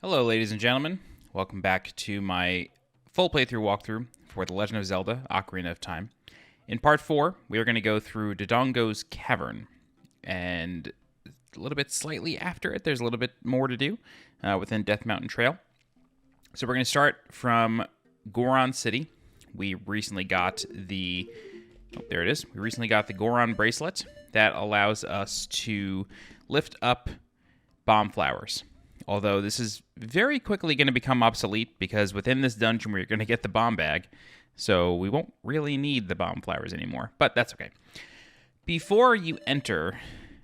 Hello, ladies and gentlemen. Welcome back to my full playthrough walkthrough for The Legend of Zelda: Ocarina of Time. In Part 4, we are going to go through Dodongo's Cavern, and a little bit slightly after it, there's a little bit more to do within Death Mountain Trail. So we're going to start from Goron City. We recently got the... Oh, there it is. We recently got the Goron bracelet that allows us to lift up bomb flowers. Although this is very quickly going to become obsolete because within this dungeon we're going to get the bomb bag. So we won't really need the bomb flowers anymore. But that's okay. Before you enter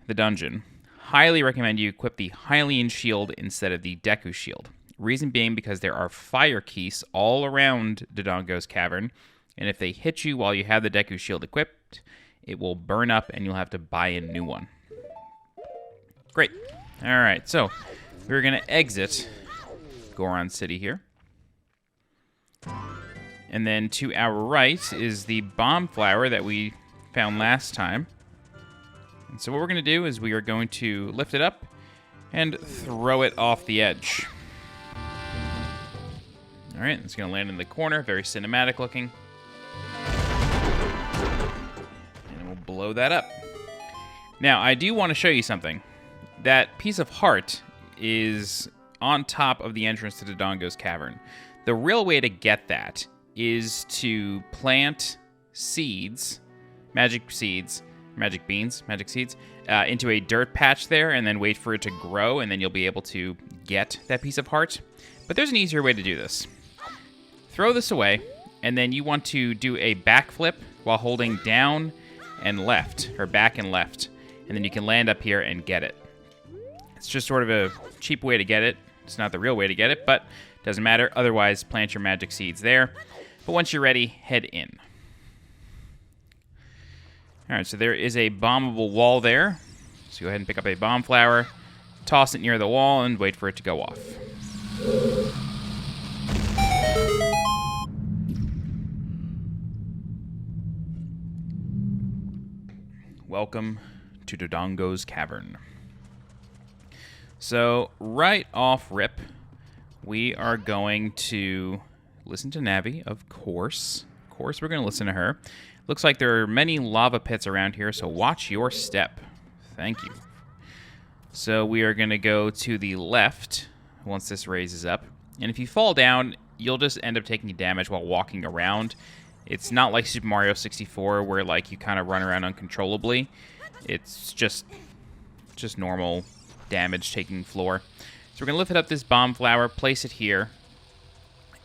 the dungeon, highly recommend you equip the Hylian shield instead of the Deku shield. Reason being because there are fire keys all around Dodongo's Cavern. And if they hit you while you have the Deku shield equipped, it will burn up and you'll have to buy a new one. Great. Alright, so we're going to exit Goron City here. And then to our right is the bomb flower that we found last time. And so what we're going to do is we are going to lift it up and throw it off the edge. Alright, it's going to land in the corner, very cinematic looking. And we'll blow that up. Now, I do want to show you something. That piece of heart is on top of the entrance to Dodongo's Cavern. The real way to get that is to plant seeds, magic beans, into a dirt patch there and then wait for it to grow, and then you'll be able to get that piece of heart. But there's an easier way to do this. Throw this away, and then you want to do a backflip while holding down and left, or back and left, and then you can land up here and get it. It's just sort of a cheap way to get it. It's not the real way to get it, but doesn't matter. Otherwise, plant your magic seeds there. But once you're ready, head in. All right, so there is a bombable wall there. So go ahead and pick up a bomb flower, toss it near the wall, and wait for it to go off. Welcome to Dodongo's Cavern. So, right off rip, we are going to listen to Navi, of course. Of course, we're going to listen to her. Looks like there are many lava pits around here, so watch your step. Thank you. So, we are going to go to the left once this raises up. And if you fall down, you'll just end up taking damage while walking around. It's not like Super Mario 64 where like you kind of run around uncontrollably. It's just normal damage taking floor. So we're going to lift it up this bomb flower, place it here,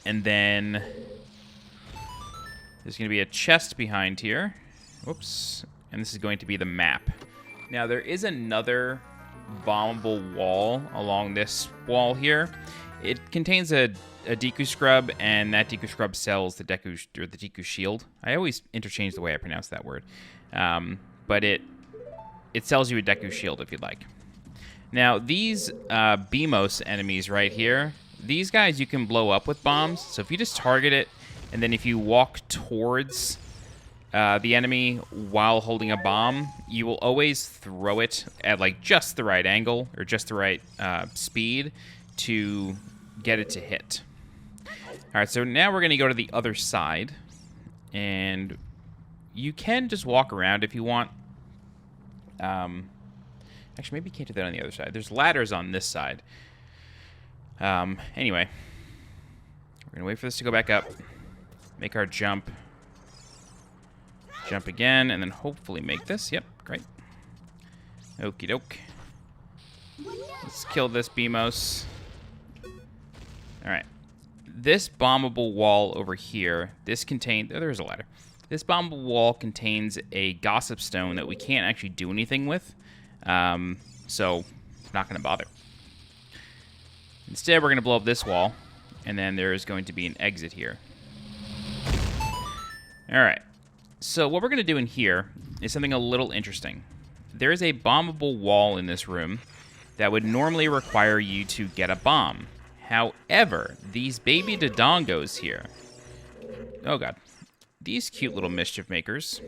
and then there's going to be a chest behind here. Whoops. And this is going to be the map. Now there is another bombable wall along this wall here. It contains a Deku Scrub, and that Deku Scrub sells the Deku Shield. I always interchange the way I pronounce that word. But it sells you a Deku Shield if you'd like. Now, these Beamos enemies right here, these guys you can blow up with bombs. So if you just target it, and then if you walk towards the enemy while holding a bomb, you will always throw it at like just the right angle, or just the right speed to get it to hit. All right, so now we're going to go to the other side, and you can just walk around if you want. Actually, maybe you can't do that on the other side. There's ladders on this side. Anyway, we're going to wait for this to go back up, make our jump, jump again, and then hopefully make this. Yep, great. Okie doke. Let's kill this Beamos. All right. This bombable wall over here, this contains... Oh, there's a ladder. This bombable wall contains a Gossip Stone that we can't actually do anything with. So, not going to bother. Instead, we're going to blow up this wall, and then there is going to be an exit here. Alright. So, what we're going to do in here is something a little interesting. There is a bombable wall in this room that would normally require you to get a bomb. However, these baby Dodongos here... Oh, God. These cute little mischief makers...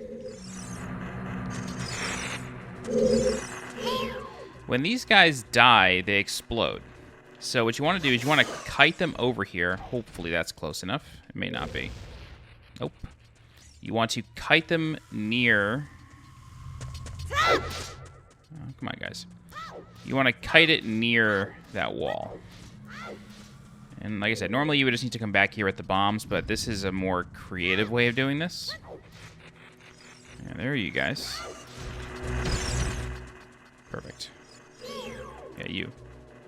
When these guys die, they explode. So what you want to do is you want to kite them over here. Hopefully that's close enough. It may not be. Nope. You want to kite them near... Oh, come on, guys. You want to kite it near that wall. And like I said, normally you would just need to come back here at the bombs, but this is a more creative way of doing this. And there you guys. Perfect. Yeah, you.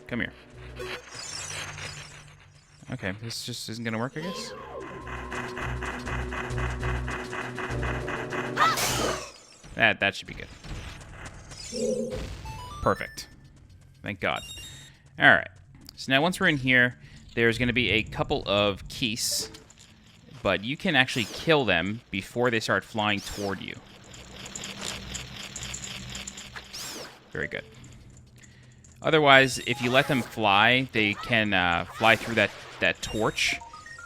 Come here. Okay, this just isn't gonna work, I guess. That should be good. Perfect. Thank God. Alright. So now once we're in here, there's going to be a couple of keys, but you can actually kill them before they start flying toward you. Very good. Otherwise, if you let them fly, they can fly through that torch,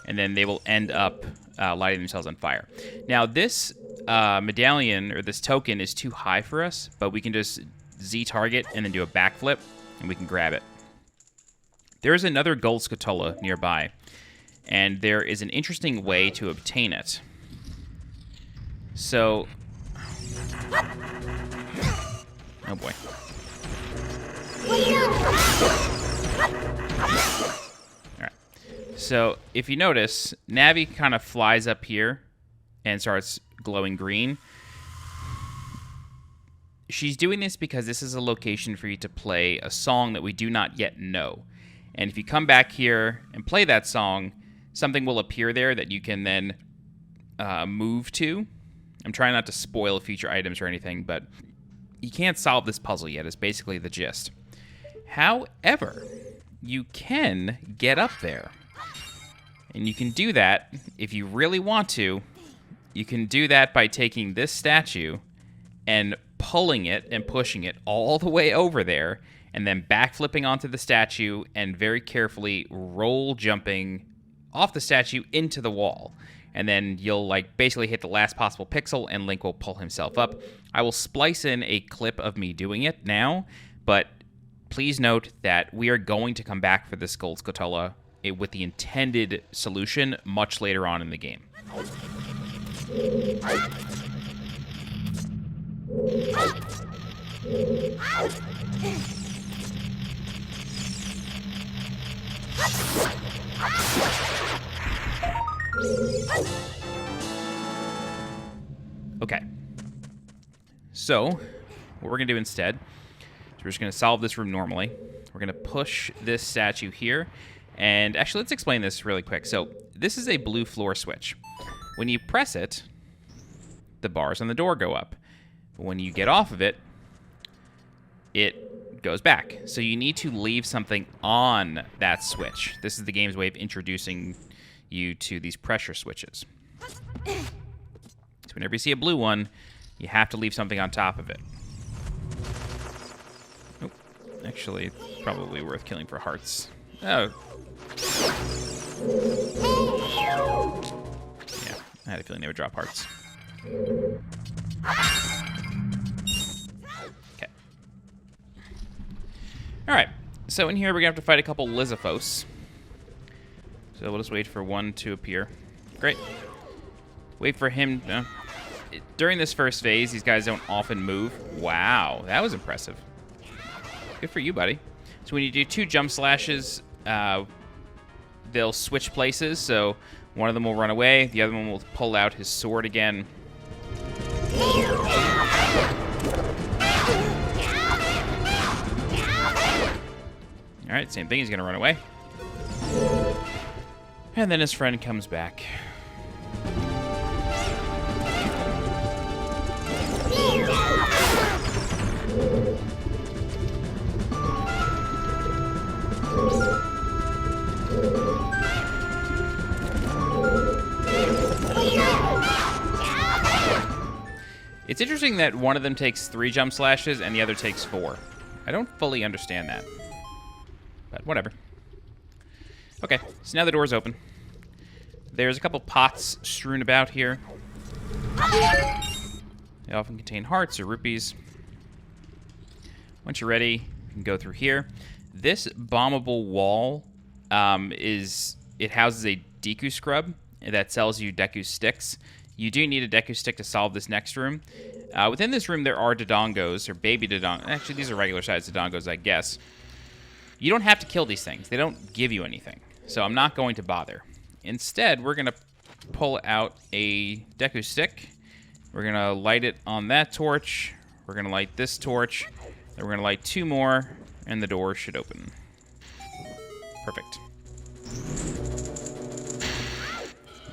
and then they will end up lighting themselves on fire. Now, this medallion, or this token, is too high for us, but we can just Z-target and then do a backflip, and we can grab it. There is another gold Skulltula nearby, and there is an interesting way to obtain it. So... Oh boy. Alright. So, if you notice, Navi kind of flies up here and starts glowing green. She's doing this because this is a location for you to play a song that we do not yet know. And if you come back here and play that song, something will appear there that you can then move to. I'm trying not to spoil future items or anything, but you can't solve this puzzle yet, is basically the gist. However, you can get up there. And you can do that if you really want to. You can do that by taking this statue and pulling it and pushing it all the way over there, and then backflipping onto the statue and very carefully roll jumping off the statue into the wall. And then you'll basically hit the last possible pixel and Link will pull himself up. I will splice in a clip of me doing it now, but please note that we are going to come back for this gold Skulltula with the intended solution much later on in the game. Okay. So, what we're going to do instead is we're just going to solve this room normally. We're going to push this statue here. And actually, let's explain this really quick. So, this is a blue floor switch. When you press it, the bars on the door go up. But when you get off of it, it goes back. So you need to leave something on that switch. This is the game's way of introducing you to these pressure switches. So whenever you see a blue one, you have to leave something on top of it. Oh, actually, it's probably worth killing for hearts. Oh. Yeah, I had a feeling they would drop hearts. Okay. Alright, so in here we're going to have to fight a couple Lizafos. So we'll just wait for one to appear. Great. Wait for him. During this first phase, these guys don't often move. Wow, that was impressive. Good for you, buddy. So when you do 2 jump slashes, they'll switch places. So one of them will run away, the other one will pull out his sword again. Alright, same thing, he's gonna run away. And then his friend comes back. It's interesting that one of them takes 3 jump slashes and the other takes 4. I don't fully understand that. But whatever. Okay, so now the door's open. There's a couple pots strewn about here. They often contain hearts or rupees. Once you're ready, you can go through here. This bombable wall it houses a Deku scrub that sells you Deku sticks. You do need a Deku stick to solve this next room. Within this room, there are Dodongos, or baby Dodongos. Actually, these are regular-sized Dodongos, I guess. You don't have to kill these things. They don't give you anything. So I'm not going to bother. Instead, we're going to pull out a Deku stick. We're going to light it on that torch. We're going to light this torch. Then we're going to light 2 more, and the door should open. Perfect.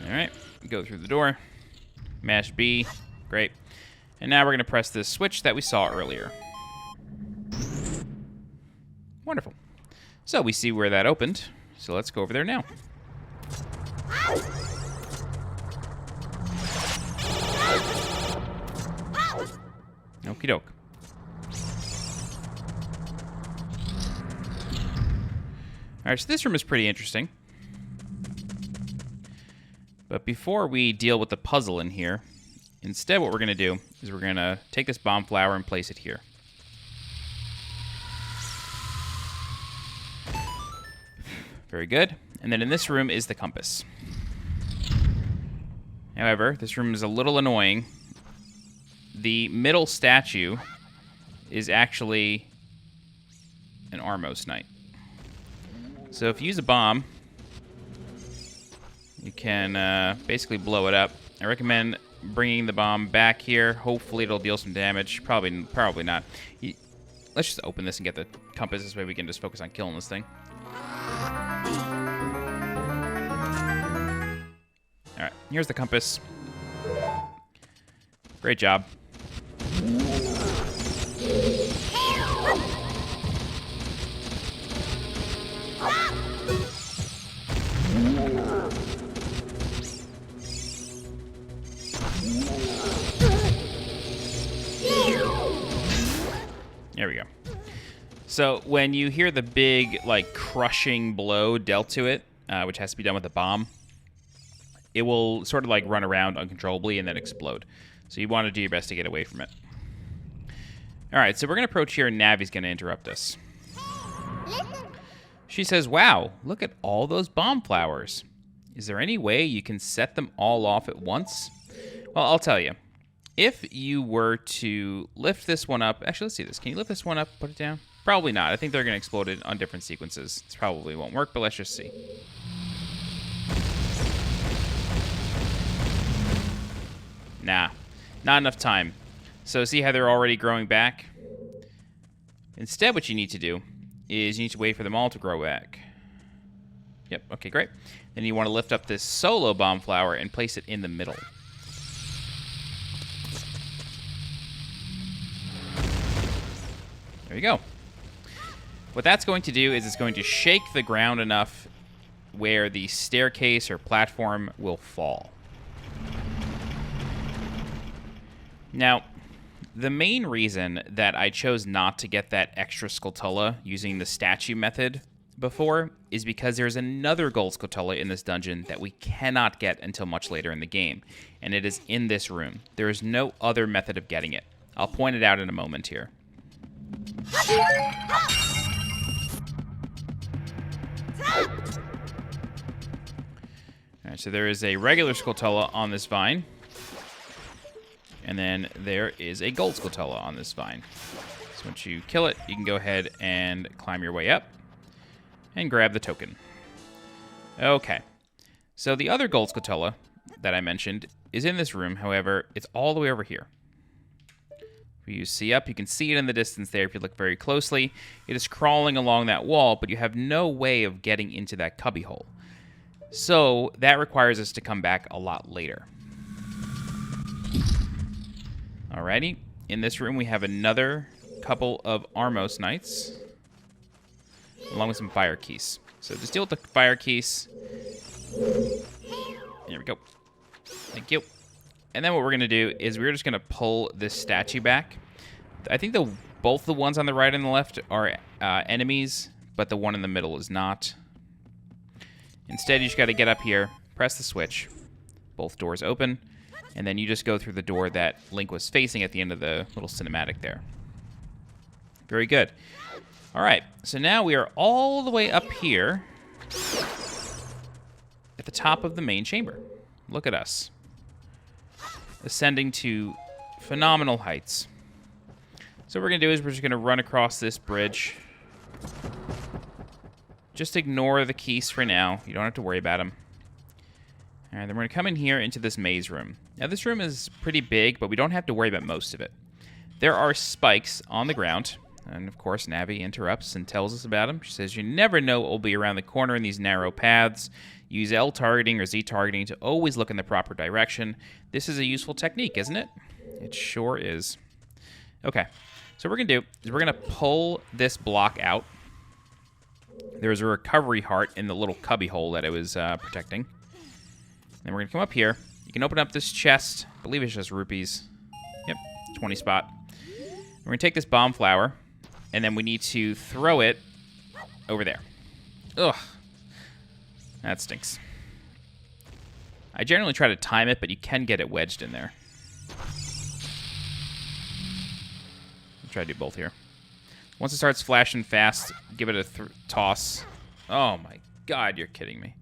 All right, go through the door. Mash B. Great. And now we're going to press this switch that we saw earlier. Wonderful. So we see where that opened. So let's go over there now. Okie doke. Alright, so this room is pretty interesting. But before we deal with the puzzle in here, instead what we're going to do is we're going to take this bomb flower and place it here. Very good. And then in this room is the compass. However, this room is a little annoying. The middle statue is actually an Armos Knight. So if you use a bomb, you can basically blow it up. I recommend bringing the bomb back here. Hopefully it'll deal some damage. Probably not. Let's just open this and get the compass. This way we can just focus on killing this thing. Alright, here's the compass. Great job. There we go. So when you hear the big, like, crushing blow dealt to it, which has to be done with a bomb, it will sort of, like, run around uncontrollably and then explode. So you want to do your best to get away from it. All right, so we're going to approach here, and Navi's going to interrupt us. She says, wow, look at all those bomb flowers. Is there any way you can set them all off at once? Well, I'll tell you. If you were to lift this one up... Actually, let's see this. Can you lift this one up, put it down? Probably not. I think they're going to explode it on different sequences. This probably won't work, but let's just see. Nah, not enough time. So see how they're already growing back? Instead, what you need to do is you need to wait for them all to grow back. Yep, okay, great. Then you want to lift up this solo bomb flower and place it in the middle. There you go. What that's going to do is it's going to shake the ground enough where the staircase or platform will fall. Now, the main reason that I chose not to get that extra Skulltula using the statue method before is because there's another gold Skulltula in this dungeon that we cannot get until much later in the game, and it is in this room. There is no other method of getting it. I'll point it out in a moment here. Alright, so there is a regular Skulltula on this vine. And then there is a gold Skulltula on this vine. So once you kill it, you can go ahead and climb your way up and grab the token. Okay. So the other gold Skulltula that I mentioned is in this room. However, it's all the way over here. If you see up, you can see it in the distance there if you look very closely. It is crawling along that wall, but you have no way of getting into that cubbyhole. So that requires us to come back a lot later. Alrighty, in this room we have another couple of Armos Knights, along with some fire keys. So just deal with the fire keys. There we go. Thank you. And then what we're going to do is we're just going to pull this statue back. I think both the ones on the right and the left are enemies, but the one in the middle is not. Instead, you just got to get up here, press the switch, both doors open, and then you just go through the door that Link was facing at the end of the little cinematic there. Very good. All right, so now we are all the way up here at the top of the main chamber. Look at us. Ascending to phenomenal heights. So what we're going to do is we're just going to run across this bridge. Just ignore the keys for now. You don't have to worry about them. All right, then we're going to come in here into this maze room. Now, this room is pretty big, but we don't have to worry about most of it. There are spikes on the ground. And, of course, Navi interrupts and tells us about them. She says, you never know what will be around the corner in these narrow paths. Use L targeting or Z targeting to always look in the proper direction. This is a useful technique, isn't it? It sure is. Okay, so what we're going to do is we're going to pull this block out. There's a recovery heart in the little cubby hole that it was protecting. Then we're going to come up here. You can open up this chest. I believe it's just rupees. Yep, 20 spot. We're going to take this bomb flower, and then we need to throw it over there. Ugh. That stinks. I generally try to time it, but you can get it wedged in there. I'll try to do both here. Once it starts flashing fast, give it a toss. Oh my god, you're kidding me.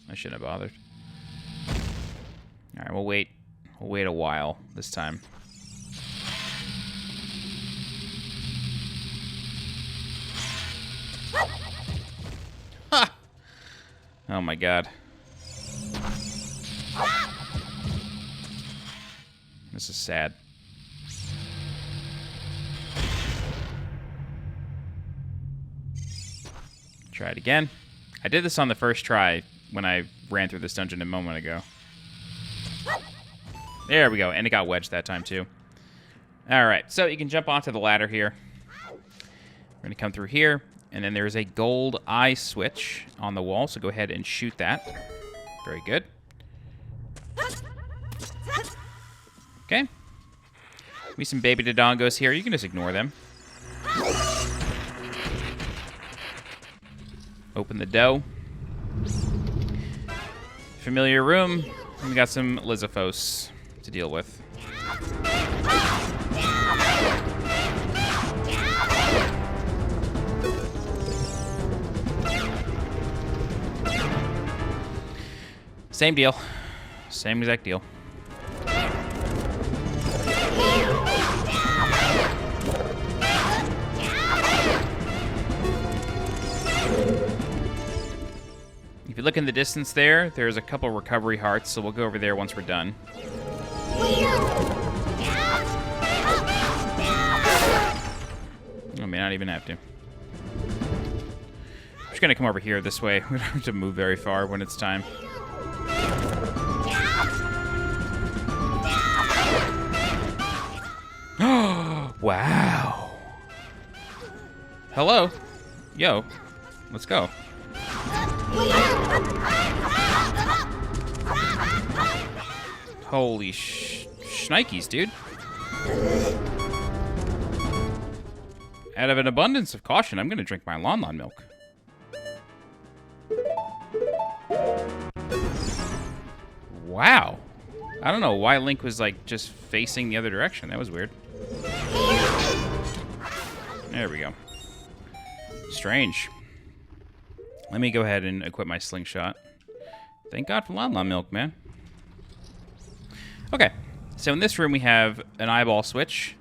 I shouldn't have bothered. Alright, we'll wait. We'll wait a while this time. Ha! Oh my god. This is sad. Try it again. I did this on the first try when I ran through this dungeon a moment ago. There we go, and it got wedged that time too. Alright, so you can jump onto the ladder here. We're going to come through here, and then there's a gold eye switch on the wall, so go ahead and shoot that. Very good. Okay. Maybe some baby Dodongos here. You can just ignore them. Open the dough. Familiar room. And we got some Lizafos to deal with. Same deal. Same exact deal. If you look in the distance there, there's a couple recovery hearts, so we'll go over there once we're done. I may not even have to. I'm just gonna come over here this way. We don't have to move very far when it's time. Wow. Hello. Yo. Let's go. Holy shnikes, dude. Out of an abundance of caution, I'm going to drink my Lon Lon milk. Wow. I don't know why Link was, like, just facing the other direction. That was weird. There we go. Strange. Let me go ahead and equip my slingshot. Thank God for Lon Lon milk, man. Okay. So in this room, we have an eyeball switch.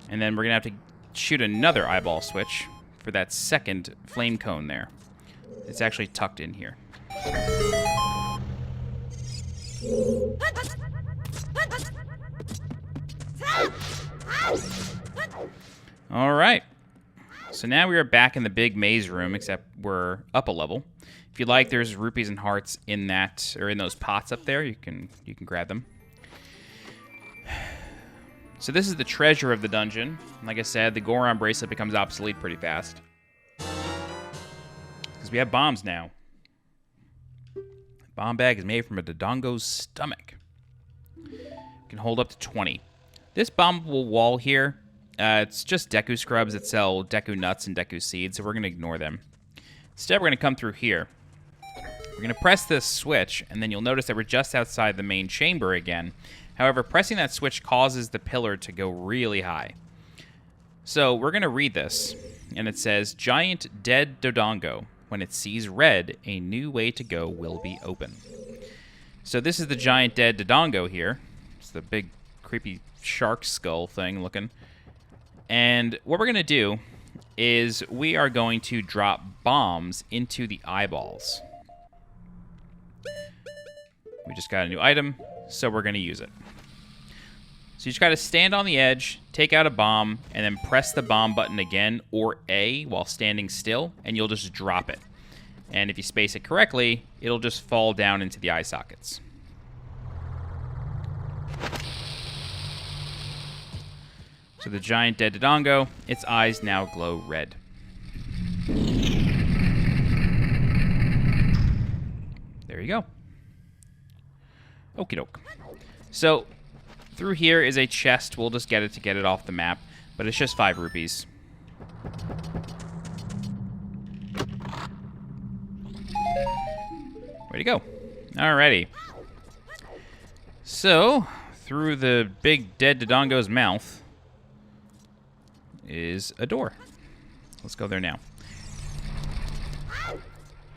And then we're going to have to shoot another eyeball switch for that second flame cone there. It's actually tucked in here. All right. So now we are back in the big maze room, except we're up a level. If you like, there's rupees and hearts in that, or in those pots up there. You can grab them. So this is the treasure of the dungeon. Like I said, the Goron bracelet becomes obsolete pretty fast. Because we have bombs now. The bomb bag is made from a Dodongo's stomach. It can hold up to 20. This bombable wall here, it's just Deku scrubs that sell Deku nuts and Deku seeds, so we're going to ignore them. Instead, we're going to come through here. We're going to press this switch, and then you'll notice that we're just outside the main chamber again. However, pressing that switch causes the pillar to go really high. So we're going to read this, and it says, Giant Dead Dodongo. When it sees red, a new way to go will be open. So this is the Giant Dead Dodongo here. It's the big, creepy shark skull thing looking. And what we're going to do is we are going to drop bombs into the eyeballs. We just got a new item, so we're going to use it. So you just got to stand on the edge, take out a bomb, and then press the bomb button again, or A, while standing still, and you'll just drop it. And if you space it correctly, it'll just fall down into the eye sockets. So the Giant Dead Dodongo, its eyes now glow red. There you go. Okie doke. So, through here is a chest. We'll just get it to get it off the map, but it's just 5 rupees. Way to go. Alrighty. So, through the big dead Dodongo's mouth is a door. Let's go there now.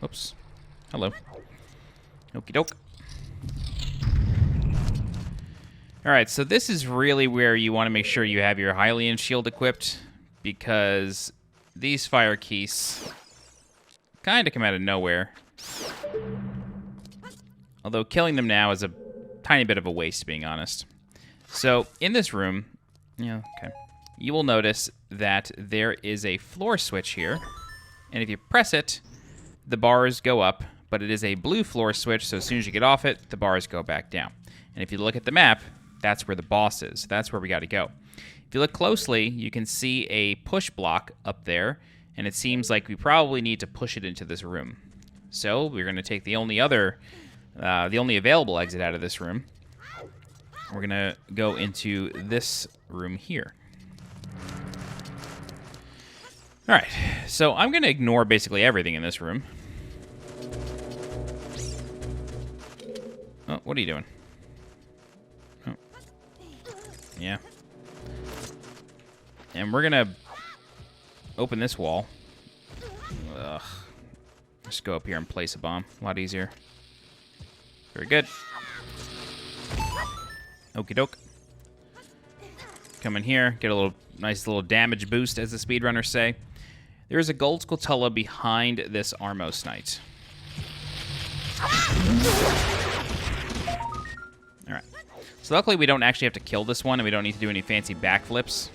Oops. Hello. Okie doke. Alright, so this is really where you want to make sure you have your Hylian shield equipped, because these fire keys kind of come out of nowhere. Although killing them now is a tiny bit of a waste, being honest. So, in this room, you will notice that there is a floor switch here, and if you press it, the bars go up, but it is a blue floor switch, so as soon as you get off it, the bars go back down. And if you look at the map, that's where the boss is. That's where we got to go. If you look closely, you can see a push block up there, and it seems like we probably need to push it into this room. So we're going to take the only available exit out of this room. We're going to go into this room here. All right, so I'm going to ignore basically everything in this room. Oh, what are you doing? Oh. Yeah. And we're going to open this wall. Ugh. Just go up here and place a bomb. A lot easier. Very good. Okie doke. Come in here, get a nice little damage boost, as the speedrunners say. There is a gold Skulltula behind this Armos Knight. Alright. So luckily we don't actually have to kill this one, and we don't need to do any fancy backflips.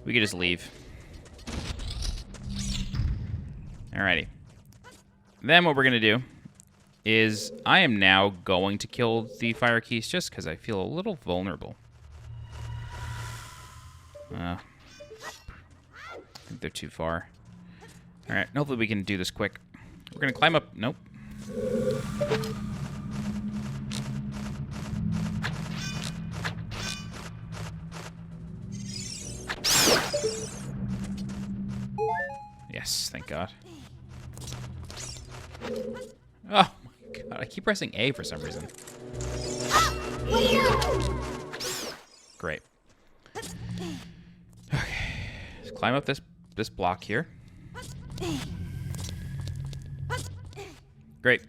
We could just leave. Alrighty. Then what we're going to do is I am now going to kill the fire keys just because I feel a little vulnerable. I think they're too far. Alright, hopefully we can do this quick. We're going to climb up. Nope. Yes, thank God. Oh my God, I keep pressing A for some reason. Great. Okay, let's climb up this block here. Great.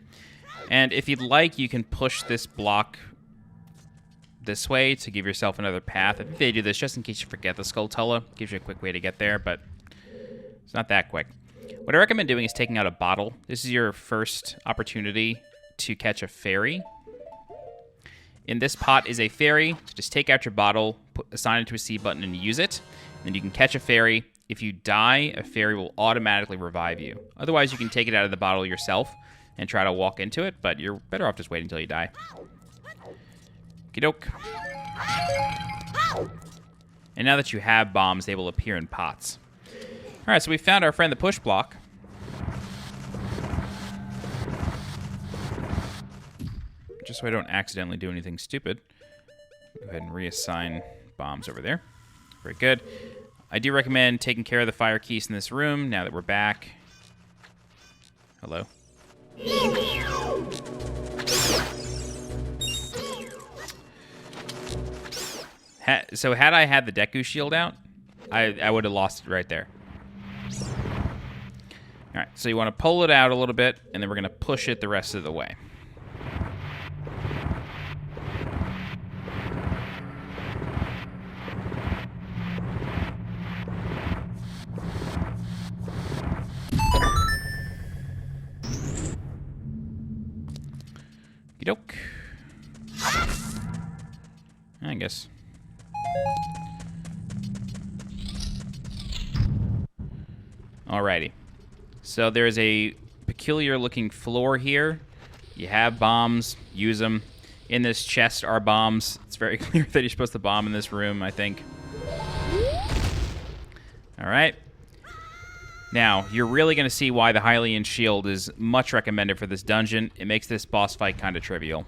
And if you'd like, you can push this block this way to give yourself another path. I think they do this just in case you forget the Skulltula. Gives you a quick way to get there, but it's not that quick. What I recommend doing is taking out a bottle. This is your first opportunity to catch a fairy. In this pot is a fairy. So just take out your bottle, assign it to a C button, and use it. Then you can catch a fairy. If you die, a fairy will automatically revive you. Otherwise, you can take it out of the bottle yourself and try to walk into it, but you're better off just waiting until you die. Okey-doke. And now that you have bombs, they will appear in pots. All right, so we found our friend the push block. Just so I don't accidentally do anything stupid. Go ahead and reassign bombs over there. Very good. I do recommend taking care of the fire keys in this room now that we're back. Hello. So had I had the Deku shield out, I would have lost it right there. All right, so you want to pull it out a little bit, and then we're going to push it the rest of the way. Doke. I guess. Alrighty. So there's a peculiar looking floor here. You have bombs, use them. In this chest are bombs. It's very clear that you're supposed to bomb in this room, I think. Alright. Now, you're really going to see why the Hylian shield is much recommended for this dungeon. It makes this boss fight kind of trivial.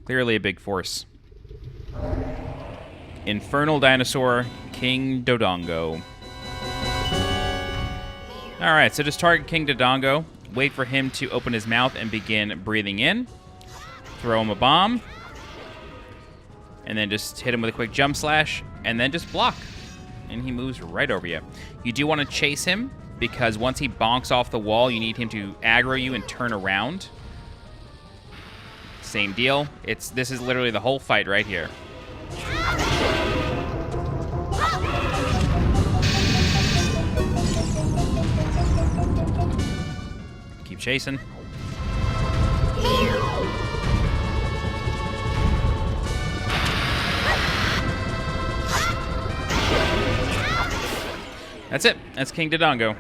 Clearly a big force. Infernal Dinosaur, King Dodongo. Alright, so just target King Dodongo. Wait for him to open his mouth and begin breathing in. Throw him a bomb. And then just hit him with a quick jump slash. And then just block. And he moves right over you. You do want to chase him, because once he bonks off the wall, you need him to aggro you and turn around. Same deal. This is literally the whole fight right here. Keep chasing. That's it. That's King Dodongo.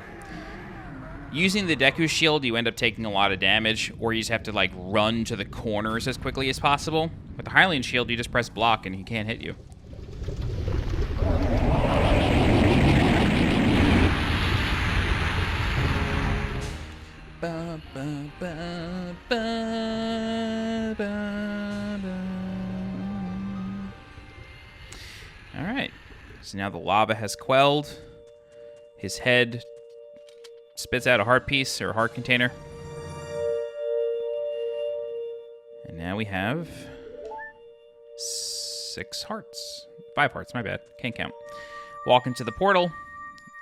Using the Deku shield, you end up taking a lot of damage, or you just have to, like, run to the corners as quickly as possible. With the Hylian shield, you just press block and he can't hit you. Alright. So now the lava has quelled. His head spits out a heart piece, or a heart container. And now we have 6 hearts. 5 hearts, my bad. Can't count. Walk into the portal,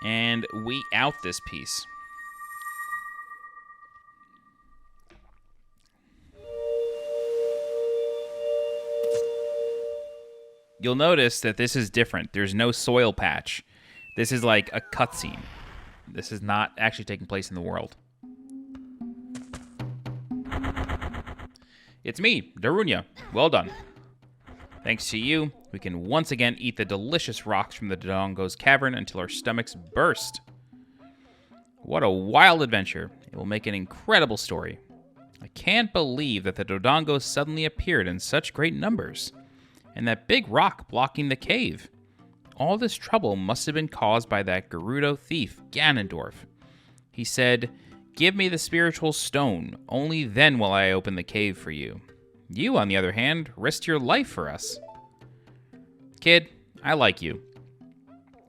and we out this piece. You'll notice that this is different. There's no soil patch. This is like a cutscene. This is not actually taking place in the world. It's me, Darunia. Well done. Thanks to you, we can once again eat the delicious rocks from the Dodongo's Cavern until our stomachs burst. What a wild adventure. It will make an incredible story. I can't believe that the Dodongos suddenly appeared in such great numbers. And that big rock blocking the cave. All this trouble must have been caused by that Gerudo thief, Ganondorf. He said, "Give me the spiritual stone. Only then will I open the cave for you. You, on the other hand, risked your life for us." Kid, I like you.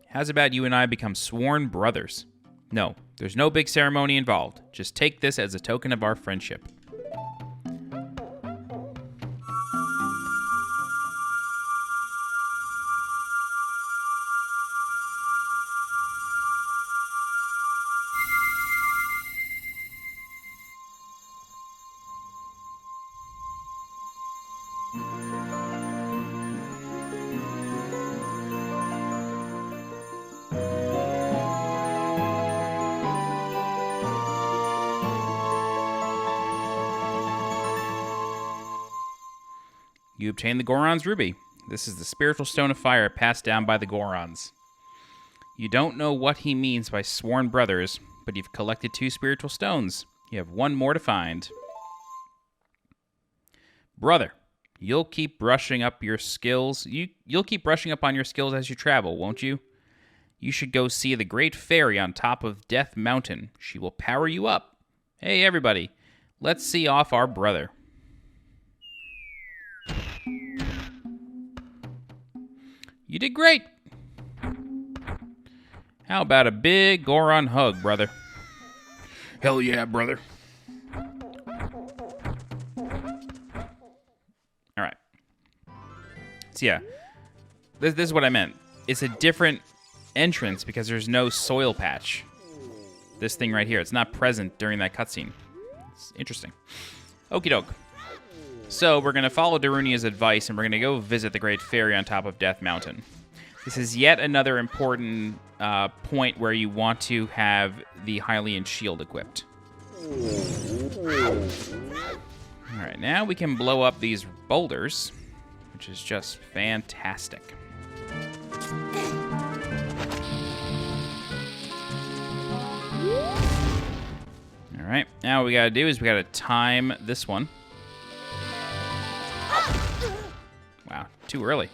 How's about you and I become sworn brothers? No, there's no big ceremony involved. Just take this as a token of our friendship. You obtain the Goron's Ruby. This is the spiritual stone of fire passed down by the Gorons. You don't know what he means by sworn brothers, but you've collected 2 spiritual stones. You have 1 more to find. Brother, you'll keep brushing up your skills. You'll keep brushing up on your skills as you travel, won't you? You should go see the great fairy on top of Death Mountain. She will power you up. Hey, everybody, let's see off our brother. You did great. How about a big Goron hug, brother? Hell yeah, brother. All right. So yeah, this is what I meant. It's a different entrance because there's no soil patch. This thing right here, it's not present during that cutscene. It's interesting. Okie doke. So we're going to follow Darunia's advice, and we're going to go visit the Great Fairy on top of Death Mountain. This is yet another important point where you want to have the Hylian shield equipped. All right, now we can blow up these boulders, which is just fantastic. All right, now what we got to do is we got to time this one. Wow, too early.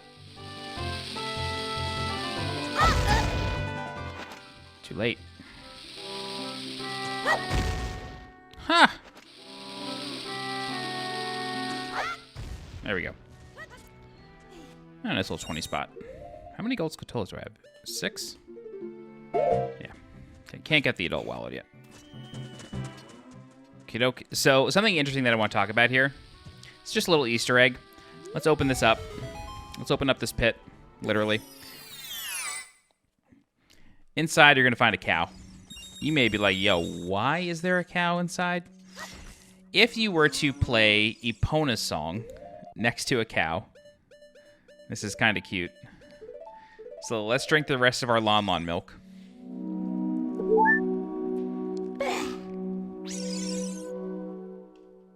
Too late. Huh. There we go. Oh, nice little 20 spot. How many gold Skulltulas do I have? 6? Yeah. Okay, can't get the adult wallet yet. Okey-doke. So, something interesting that I want to talk about here. It's just a little Easter egg. Let's open this up. Let's open up this pit, literally. Inside, you're going to find a cow. You may be like, yo, why is there a cow inside? If you were to play Epona's song next to a cow, this is kind of cute. So let's drink the rest of our Lon Lon milk.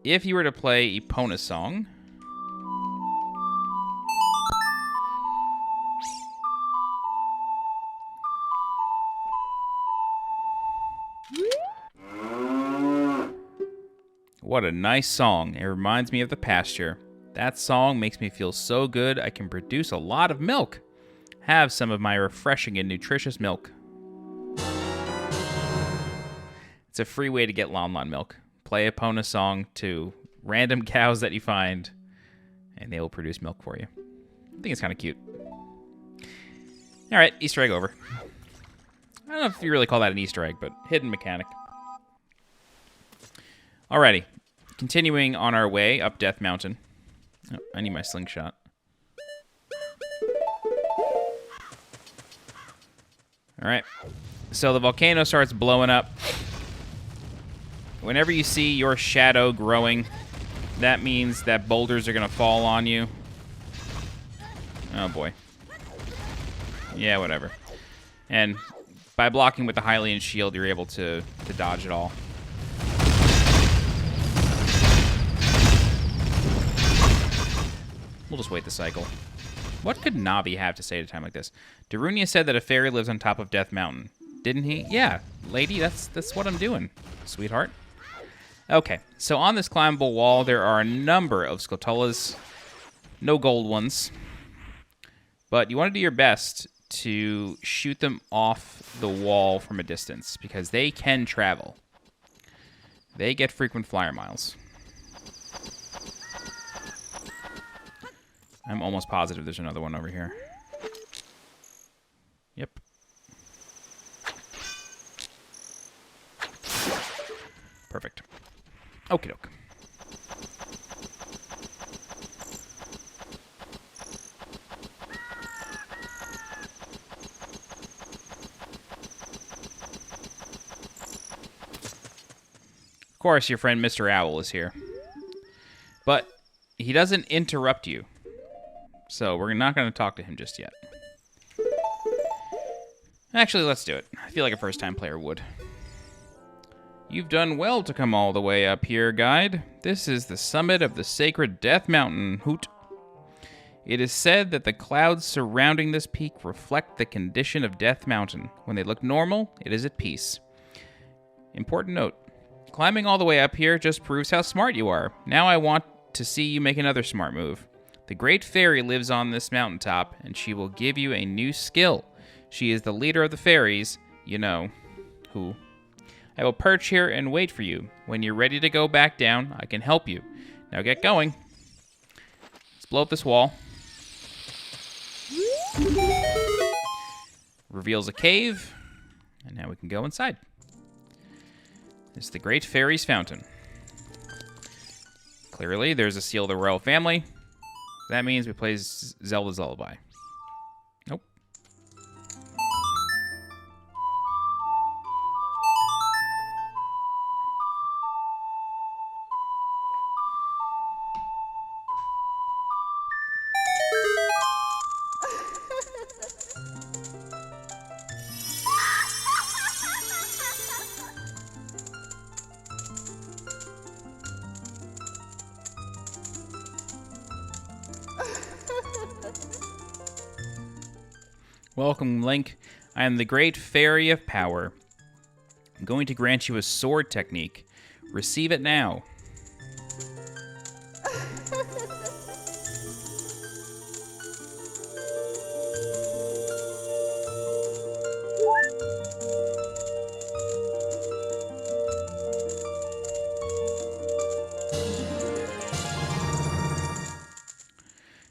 If you were to play Epona's song... What a nice song. It reminds me of the pasture. That song makes me feel so good I can produce a lot of milk. Have some of my refreshing and nutritious milk. It's a free way to get Lon Lon milk. Play Epona song to random cows that you find, and they will produce milk for you. I think it's kind of cute. All right, Easter egg over. I don't know if you really call that an Easter egg, but hidden mechanic. Alrighty. Continuing on our way up Death Mountain. Oh, I need my slingshot. Alright. So the volcano starts blowing up. Whenever you see your shadow growing, that means that boulders are going to fall on you. Oh boy. Yeah, whatever. And by blocking with the Hylian shield, you're able to dodge it all. We'll just wait the cycle. What could Navi have to say at a time like this? Darunia said that a fairy lives on top of Death Mountain. Didn't he? Yeah, lady, that's what I'm doing, sweetheart. Okay, so on this climbable wall, there are a number of Skulltulas. No gold ones. But you want to do your best to shoot them off the wall from a distance, because they can travel. They get frequent flyer miles. I'm almost positive there's another one over here. Yep. Perfect. Okie doke. Of course, your friend Mr. Owl is here. But he doesn't interrupt you. So we're not going to talk to him just yet. Actually, let's do it. I feel like a first-time player would. You've done well to come all the way up here, guide. This is the summit of the sacred Death Mountain, Hoot. It is said that the clouds surrounding this peak reflect the condition of Death Mountain. When they look normal, it is at peace. Important note. Climbing all the way up here just proves how smart you are. Now I want to see you make another smart move. The Great Fairy lives on this mountaintop, and she will give you a new skill. She is the leader of the fairies, you know who. I will perch here and wait for you. When you're ready to go back down, I can help you. Now get going. Let's blow up this wall. Reveals a cave. And now we can go inside. It's the Great Fairy's Fountain. Clearly, there's a seal of the royal family. That means we play Zelda's Lullaby. Nope. Welcome, Link. I am the Great Fairy of Power. I'm going to grant you a sword technique. Receive it now.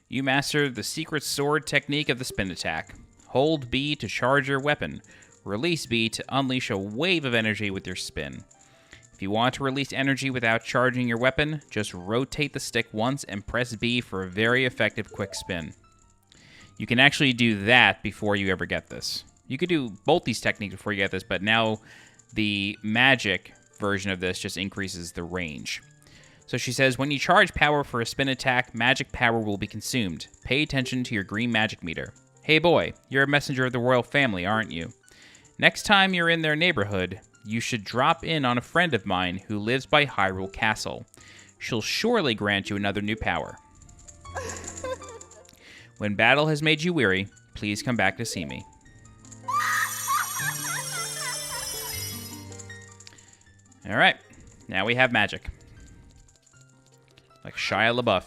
You mastered the secret sword technique of the spin attack. Hold B to charge your weapon. Release B to unleash a wave of energy with your spin. If you want to release energy without charging your weapon, just rotate the stick once and press B for a very effective quick spin. You can actually do that before you ever get this. You could do both these techniques before you get this, but now the magic version of this just increases the range. So she says, when you charge power for a spin attack, magic power will be consumed. Pay attention to your green magic meter. Hey boy, you're a messenger of the royal family, aren't you? Next time you're in their neighborhood, you should drop in on a friend of mine who lives by Hyrule Castle. She'll surely grant you another new power. When battle has made you weary, please come back to see me. Alright, now we have magic. Like Shia LaBeouf.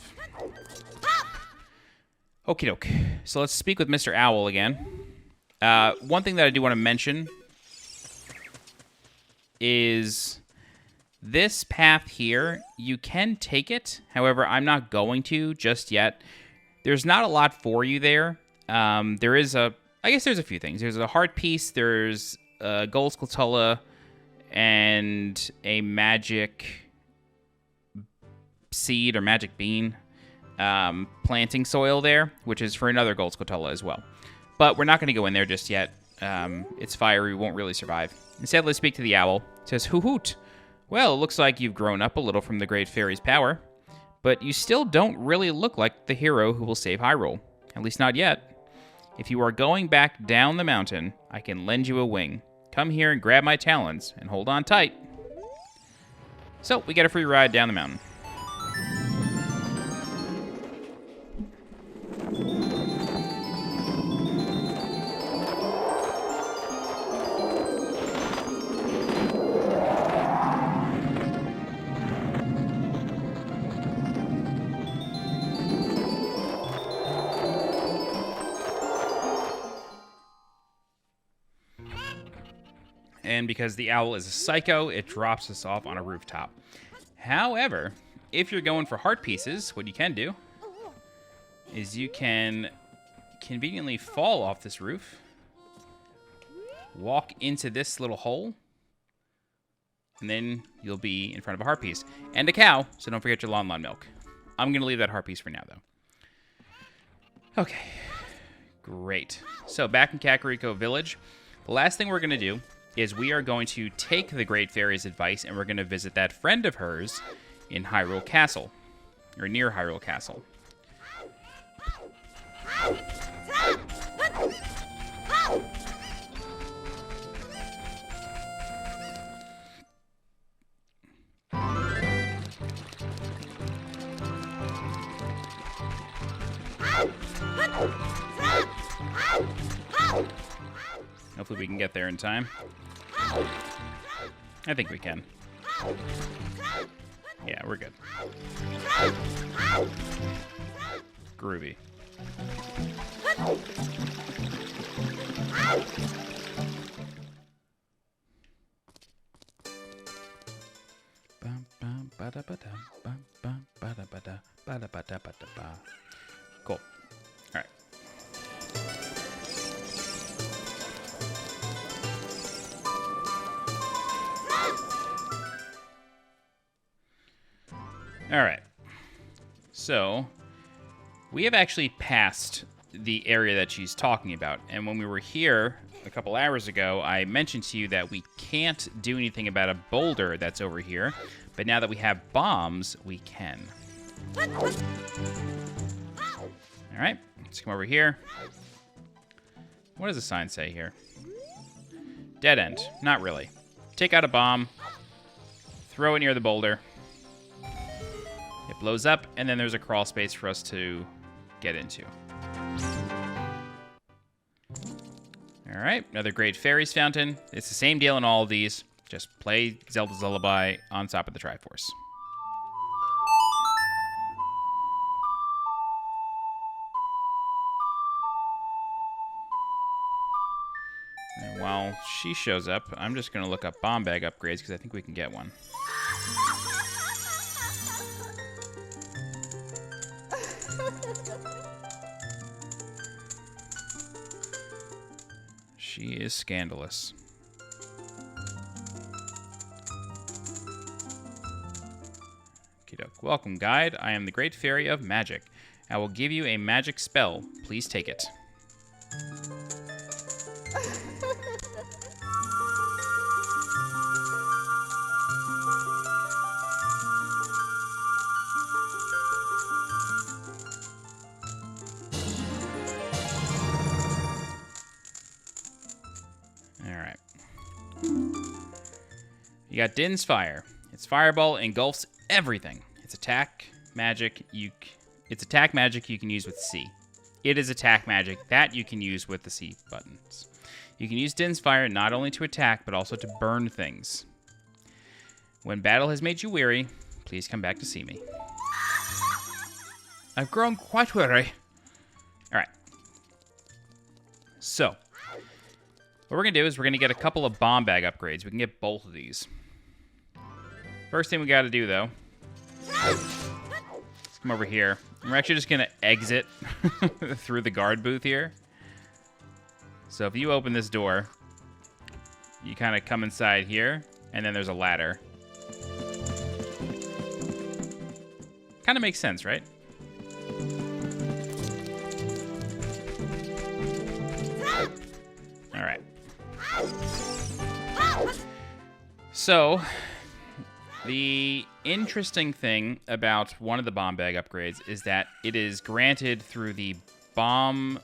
Okie doke. So let's speak with Mr. Owl again. One thing that I do want to mention is this path here. You can take it. However, I'm not going to just yet. There's not a lot for you there. There is I guess there's a few things. There's a heart piece. There's a gold Skulltula and a magic seed or magic bean. Planting soil there, which is for another gold Skulltula as well. But we're not going to go in there just yet. It's fiery, won't really survive. Instead, let's speak to the owl. It says, hoot. Well, it looks like you've grown up a little from the Great Fairy's power, but you still don't really look like the hero who will save Hyrule. At least not yet. If you are going back down the mountain, I can lend you a wing. Come here and grab my talons, and hold on tight. So, we get a free ride down the mountain. And because the owl is a psycho, it drops us off on a rooftop. However, if you're going for heart pieces, what you can do is you can conveniently fall off this roof, walk into this little hole, and then you'll be in front of a heart piece. And a cow, so don't forget your Lon Lon milk. I'm going to leave that heart piece for now, though. Okay, great. So back in Kakariko Village, the last thing we're going to do is we are going to take the Great Fairy's advice and we're going to visit that friend of hers in Hyrule Castle, or near Hyrule Castle. Hopefully we can get there in time. I think we can. Yeah, we're good. Groovy. Cool. All right. All right. So, we have actually passed the area that she's talking about. And when we were here a couple hours ago, I mentioned to you that we can't do anything about a boulder that's over here. But now that we have bombs, we can. All right. Let's come over here. What does the sign say here? Dead end. Not really. Take out a bomb. Throw it near the boulder. It blows up, and then there's a crawl space for us to get into. All right, another Great Fairies Fountain. It's the same deal in all of these. Just play Zelda's Lullaby on top of the Triforce. And while she shows up, I'm just going to look up bomb bag upgrades because I think we can get one. She is scandalous. Okey-doke. Welcome, guide. I am the Great Fairy of Magic. I will give you a magic spell. Please take it. You got Din's Fire. Its fireball engulfs everything. It's attack magic you can use with C. It is attack magic that you can use with the C buttons. You can use Din's Fire not only to attack, but also to burn things. When battle has made you weary, please come back to see me. I've grown quite weary. All right. So, what we're going to do is we're going to get a couple of bomb bag upgrades. We can get both of these. First thing we got to do, though, let's come over here. We're actually just going to exit through the guard booth here. So if you open this door, you kind of come inside here, and then there's a ladder. Kind of makes sense, right? All right. So, the interesting thing about one of the bomb bag upgrades is that it is granted through the Bombchu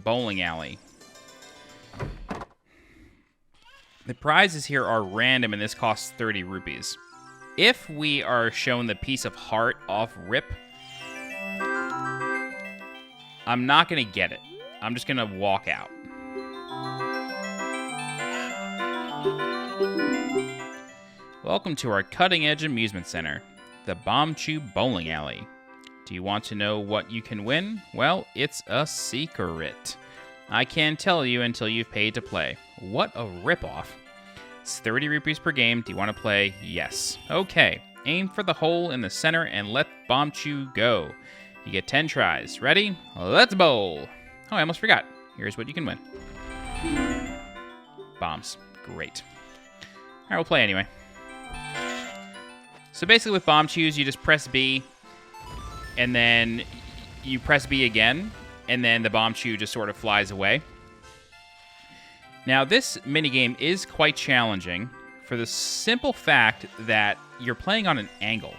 bowling alley. The prizes here are random, and this costs 30 rupees. If we are shown the piece of heart off rip, I'm not going to get it. I'm just going to walk out. Welcome to our cutting-edge amusement center, the Bombchu Bowling Alley. Do you want to know what you can win? Well, it's a secret. I can't tell you until you've paid to play. What a ripoff. It's 30 rupees per game. Do you want to play? Yes. Okay. Aim for the hole in the center and let Bombchu go. You get 10 tries. Ready? Let's bowl. Oh, I almost forgot. Here's what you can win. Bombs. Great. All right, we'll play anyway. So basically with Bombchus, you just press B, and then you press B again, and then the Bombchu just sort of flies away. Now, this minigame is quite challenging for the simple fact that you're playing on an angle.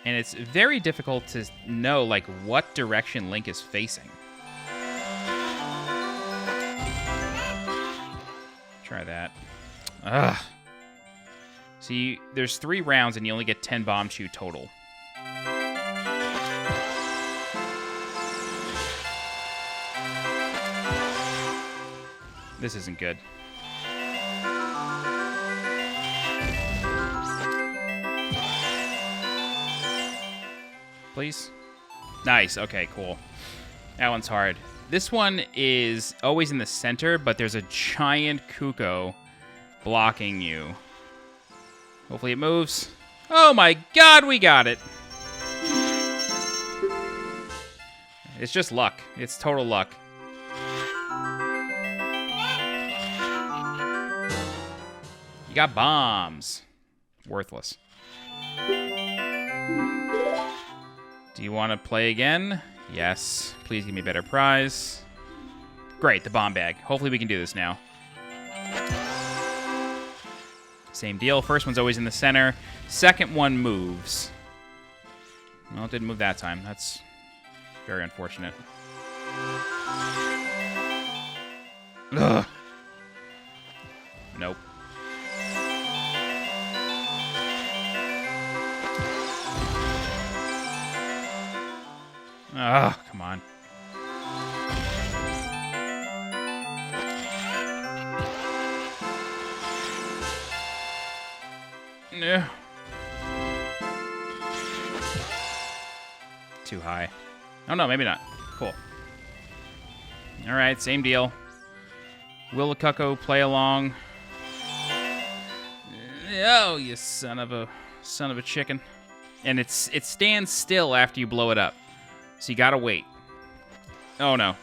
And it's very difficult to know, like, what direction Link is facing. Try that. Ugh. See, there's 3 rounds and you only get 10 Bombchu total. This isn't good. Please? Nice, okay, cool. That one's hard. This one is always in the center, but there's a giant Kuko blocking you. Hopefully it moves. Oh my god, we got it! It's just luck. It's total luck. You got bombs. Worthless. Do you want to play again? Yes. Please give me a better prize. Great, the bomb bag. Hopefully we can do this now. Same deal. First one's always in the center. Second one moves. Well, it didn't move that time. That's very unfortunate. Ugh. Nope. Oh, come on. Yeah. Too high. Oh, no, maybe not. Cool. All right, same deal. Will Cucko play along? Oh, you son of a chicken. And it stands still after you blow it up. So you gotta wait. Oh, no.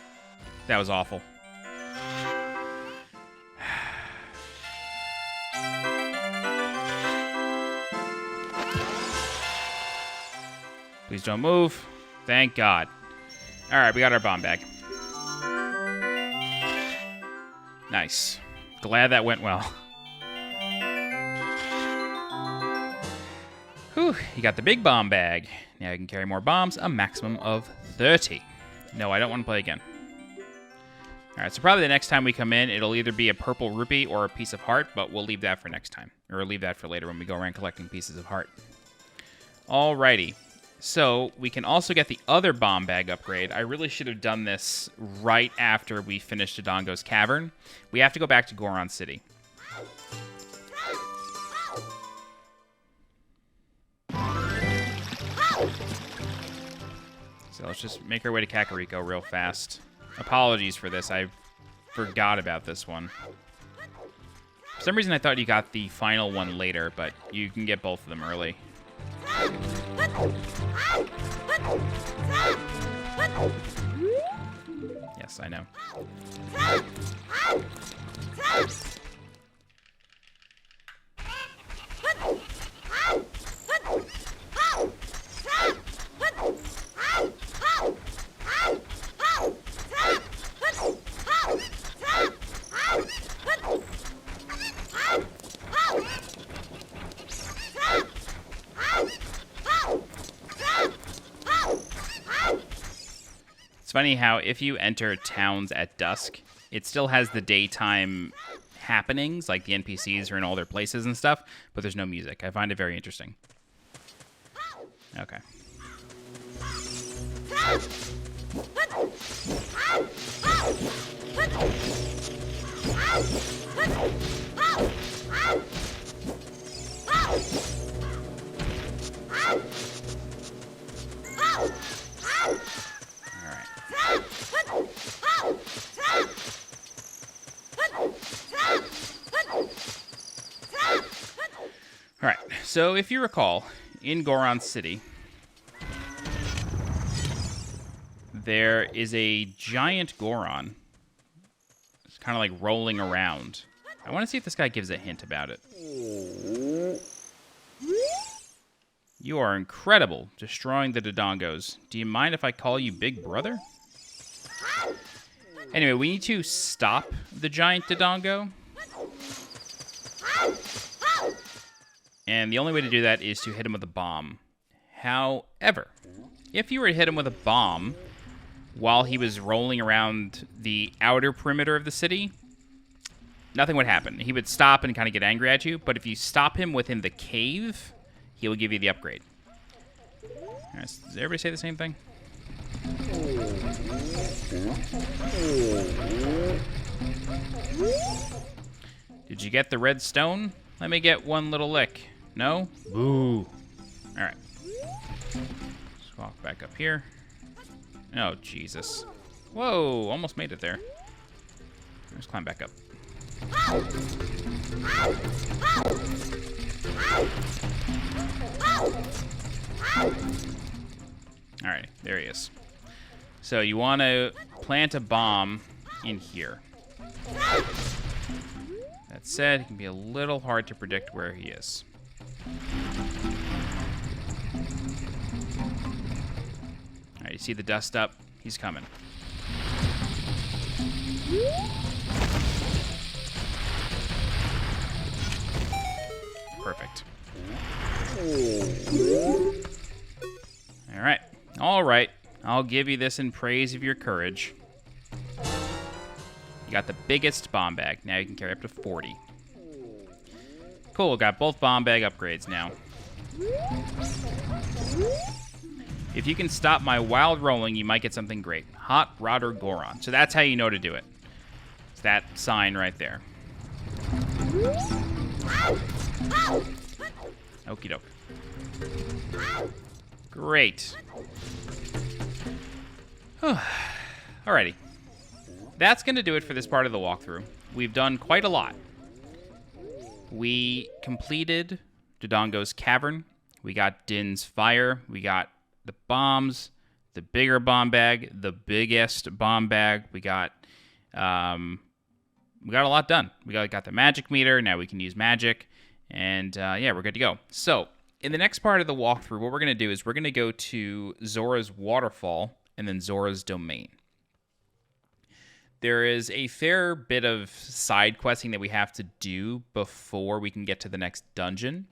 That was awful. Please don't move. Thank God. All right, we got our bomb bag. Nice. Glad that went well. Whew, you got the big bomb bag. Now you can carry more bombs, a maximum of 30. No, I don't want to play again. All right, so probably the next time we come in, it'll either be a purple rupee or a piece of heart, but we'll leave that for next time. Or leave that for later when we go around collecting pieces of heart. Alrighty. So we can also get the other bomb bag upgrade. I really should have done this right after we finished Dodongo's Cavern. We have to go back to Goron City. So let's just make our way to Kakariko real fast. Apologies for this. I forgot about this one. For some reason, I thought you got the final one later, but you can get both of them early. Yes, I know. It's funny how if you enter towns at dusk, it still has the daytime happenings, like the NPCs are in all their places and stuff, but there's no music. I find it very interesting. Okay. All right, so if you recall, in Goron City, there is a giant Goron. It's kind of like rolling around. I want to see if this guy gives a hint about it. You are incredible, destroying the Dodongos. Do you mind if I call you Big Brother? Anyway, we need to stop the giant Dodongo. And the only way to do that is to hit him with a bomb. However, if you were to hit him with a bomb while he was rolling around the outer perimeter of the city, nothing would happen. He would stop and kind of get angry at you, but if you stop him within the cave, he will give you the upgrade. All right, does everybody say the same thing? Did you get the red stone? Let me get one little lick. No? Boo. All right. Let's walk back up here. Oh, Jesus. Whoa, almost made it there. Let's climb back up. All right, there he is. So you want to plant a bomb in here. That said, it can be a little hard to predict where he is. All right, you see the dust up? He's coming. Perfect. All right. All right. I'll give you this in praise of your courage. You got the biggest bomb bag. Now you can carry up to 40. Cool. Got both bomb bag upgrades now. If you can stop my wild rolling, you might get something great. Hot Rod or Goron. So that's how you know to do it. It's that sign right there. Okie doke. Great. Alrighty. That's going to do it for this part of the walkthrough. We've done quite a lot. We completed Dodongo's Cavern. We got Din's Fire. We got the bombs, the bigger bomb bag, the biggest bomb bag. We got a lot done. We got the magic meter. Now we can use magic. And yeah, we're good to go. So in the next part of the walkthrough, what we're going to do is we're going to go to Zora's Waterfall and then Zora's Domain. There is a fair bit of side questing that we have to do before we can get to the next dungeon.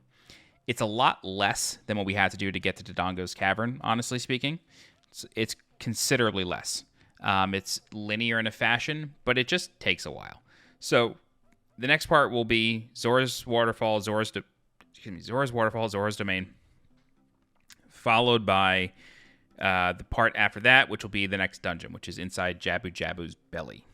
It's a lot less than what we had to do to get to Dodongo's Cavern, honestly speaking. It's considerably less. It's linear in a fashion, but it just takes a while. So the next part will be Zora's Waterfall, Zora's Domain, followed by the part after that, which will be the next dungeon, which is inside Jabu Jabu's belly.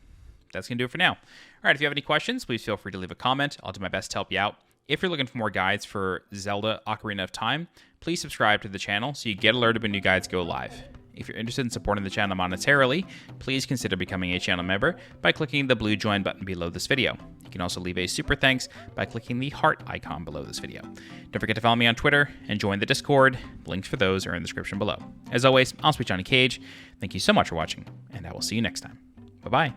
That's going to do it for now. All right, if you have any questions, please feel free to leave a comment. I'll do my best to help you out. If you're looking for more guides for Zelda Ocarina of Time, please subscribe to the channel so you get alerted when new guides go live. If you're interested in supporting the channel monetarily, please consider becoming a channel member by clicking the blue join button below this video. You can also leave a super thanks by clicking the heart icon below this video. Don't forget to follow me on Twitter and join the Discord. Links for those are in the description below. As always, I'm SweetJohnnyCage. Thank you so much for watching, and I will see you next time. Bye-bye.